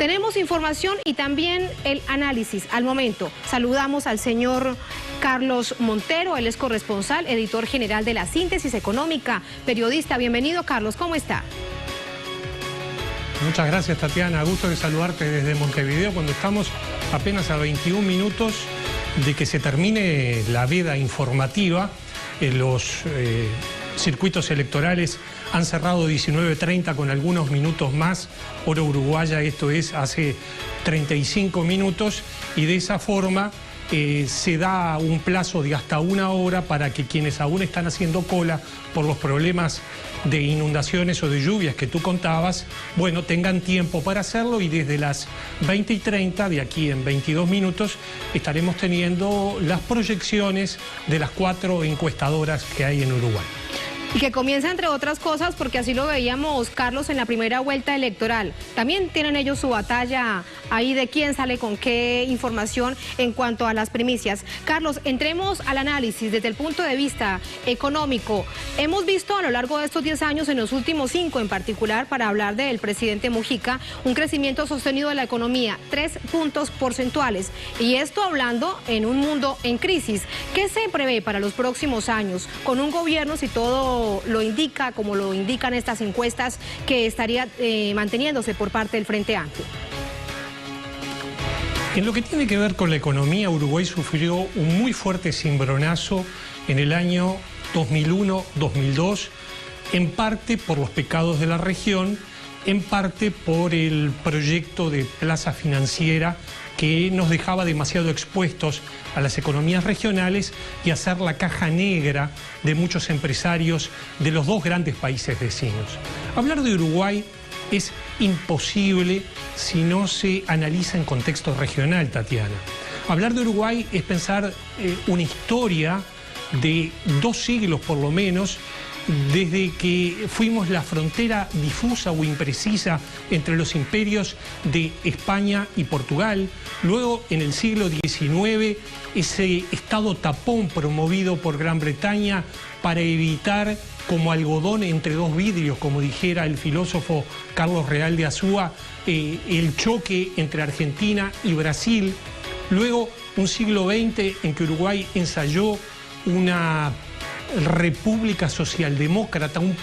Tenemos información y también el análisis al momento. Saludamos al señor Carlos Montero, él es corresponsal, editor general de La Síntesis Económica, periodista. Bienvenido, Carlos, ¿cómo está? Muchas gracias, Tatiana. Gusto de saludarte desde Montevideo cuando estamos apenas a 21 minutos de que se termine la veda informativa. Los circuitos electorales han cerrado 19:30 con algunos minutos más, hora uruguaya, esto es hace 35 minutos, y de esa forma se da un plazo de hasta una hora para que quienes aún están haciendo cola por los problemas de inundaciones o de lluvias que tú contabas, bueno, tengan tiempo para hacerlo, y desde las 20:30, de aquí en 22 minutos, estaremos teniendo las proyecciones de las 4 encuestadoras que hay en Uruguay. Y que comienza, entre otras cosas, porque así lo veíamos, Carlos, en la primera vuelta electoral. También tienen ellos su batalla ahí de quién sale con qué información en cuanto a las primicias. Carlos, entremos al análisis desde el punto de vista económico. Hemos visto a lo largo de estos 10 años, en los últimos 5 en particular, para hablar del presidente Mujica, un crecimiento sostenido de la economía, 3 puntos porcentuales. Y esto hablando en un mundo en crisis. ¿Qué se prevé para los próximos años? Con un gobierno, si todo lo indica, como lo indican estas encuestas, que estaría manteniéndose por parte del Frente Amplio. En lo que tiene que ver con la economía, Uruguay sufrió un muy fuerte cimbronazo en el año 2001-2002, en parte por los pecados de la región, en parte por el proyecto de plaza financiera que nos dejaba demasiado expuestos a las economías regionales y a ser la caja negra de muchos empresarios de los dos grandes países vecinos. Hablar de Uruguay es imposible si no se analiza en contexto regional, Tatiana. Hablar de Uruguay es pensar una historia de 2 siglos por lo menos, desde que fuimos la frontera difusa o imprecisa entre los imperios de España y Portugal. Luego, en el siglo XIX, ese estado tapón promovido por Gran Bretaña para evitar, como algodón entre 2 vidrios, como dijera el filósofo Carlos Real de Azúa, el choque entre Argentina y Brasil. Luego, un siglo XX en que Uruguay ensayó una república socialdemócrata, un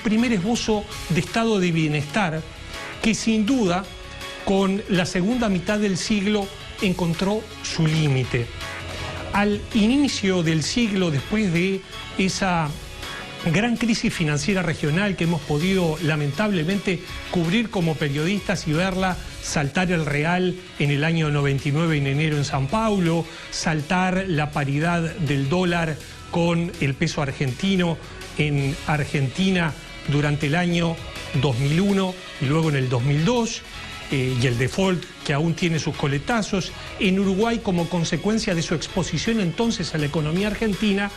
primer esbozo de estado de bienestar que sin duda con la segunda mitad del siglo encontró su límite. Al inicio del siglo, después de esa gran crisis financiera regional que hemos podido lamentablemente cubrir como periodistas y verla saltar el real en el año 99 en enero en San Paulo, saltar la paridad del dólar con el peso argentino en Argentina durante el año 2001 y luego en el 2002, y el default que aún tiene sus coletazos. En Uruguay, como consecuencia de su exposición entonces a la economía argentina,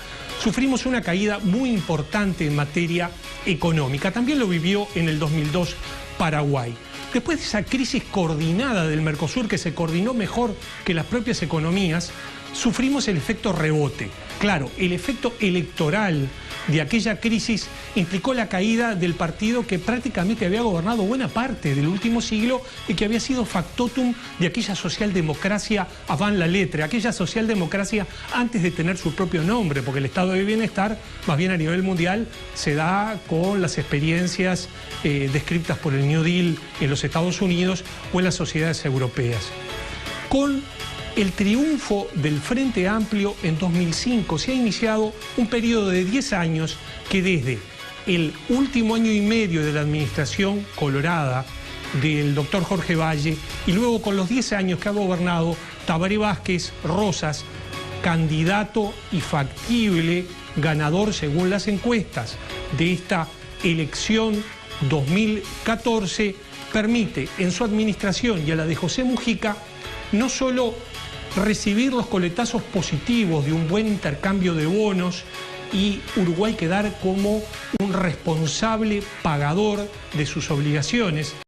sufrimos una caída muy importante en materia económica. También lo vivió en el 2002 Paraguay. Después de esa crisis coordinada del Mercosur, que se coordinó mejor que las propias economías, sufrimos el efecto rebote. Claro, el efecto electoral de aquella crisis implicó la caída del partido que prácticamente había gobernado buena parte del último siglo y que había sido factotum de aquella socialdemocracia avant la lettre, aquella socialdemocracia antes de tener su propio nombre, porque el estado de bienestar, más bien a nivel mundial, se da con las experiencias descritas por el New Deal en los Estados Unidos o en las sociedades europeas. Con el triunfo del Frente Amplio en 2005 se ha iniciado un periodo de 10 años que desde el último año y medio de la administración colorada del doctor Jorge Valle y luego con los 10 años que ha gobernado Tabaré Vázquez Rosas, candidato y factible ganador según las encuestas de esta elección 2014, permite en su administración y a la de José Mujica no solo recibir los coletazos positivos de un buen intercambio de bonos y Uruguay quedar como un responsable pagador de sus obligaciones,